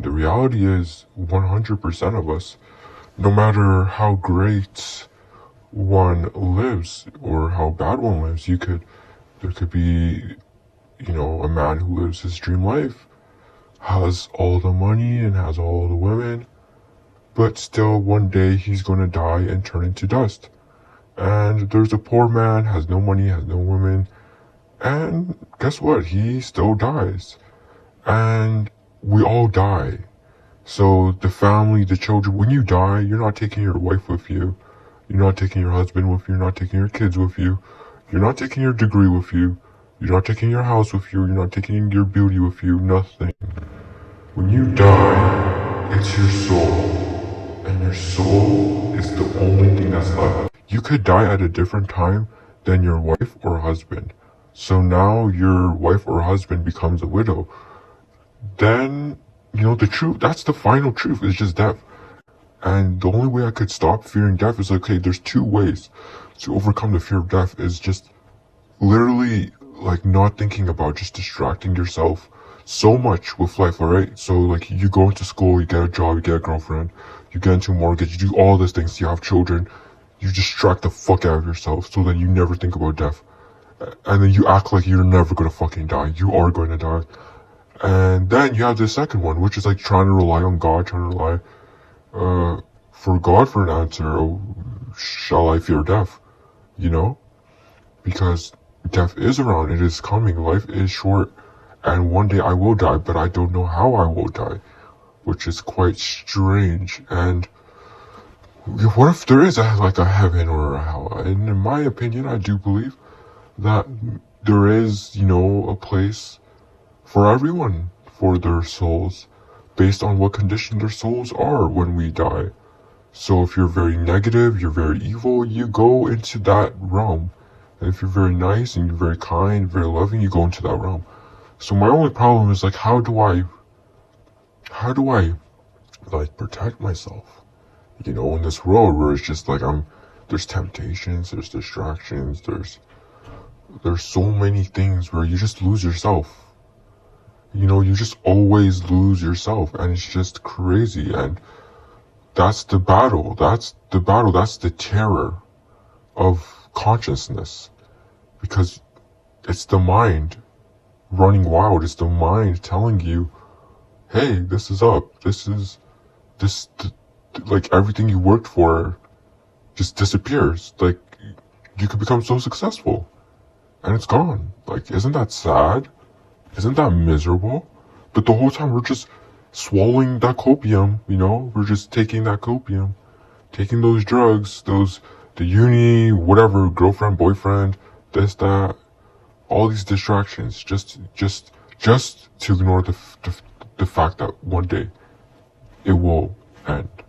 And the reality is 100% of us, no matter how great one lives or how bad one lives, there could be, a man who lives his dream life, has all the money and has all the women, but still one day he's gonna die and turn into dust. And there's a poor man, has no money, has no women, and guess what? He still dies. And we all die. So the family, the children, when you die, you're not taking your wife with you. You're not taking your husband with you. You're not taking your kids with you. You're not taking your degree with you. You're not taking your house with you. You're not taking your beauty with you. Nothing. When you die, it's your soul. And your soul is the only thing that's left. You could die at a different time than your wife or husband. So now your wife or husband becomes a widow. Then, the truth, that's the final truth, is just death. And the only way I could stop fearing death is, okay, there's two ways to overcome the fear of death, is just literally, not thinking about, just distracting yourself so much with life, alright? So, you go into school, you get a job, you get a girlfriend, you get into a mortgage, you do all these things, you have children, you distract the fuck out of yourself so that you never think about death. And then you act like you're never gonna fucking die. You are going to die. And then you have the second one, which is trying to rely on God, trying to rely for God for an answer. Oh, shall I fear death? Because death is around, it is coming, life is short, and one day I will die, but I don't know how I will die, which is quite strange. And what if there is a heaven or a hell? And in my opinion, I do believe that there is, a place for everyone, for their souls, based on what condition their souls are when we die. So if you're very negative, you're very evil, you go into that realm. And if you're very nice and you're very kind, very loving, you go into that realm. So my only problem is how do I protect myself? In this world where it's just there's temptations, there's distractions, there's so many things where you just lose yourself. You just always lose yourself, and it's just crazy. And that's the battle. That's the terror of consciousness, because it's the mind running wild. It's the mind telling you, hey, this is up. Everything you worked for just disappears. You could become so successful and it's gone. Isn't that sad? Isn't that miserable? But the whole time we're just swallowing that copium, we're just taking that copium, taking those drugs, the uni, whatever, girlfriend, boyfriend, this, that, all these distractions, just to ignore the fact that one day it will end.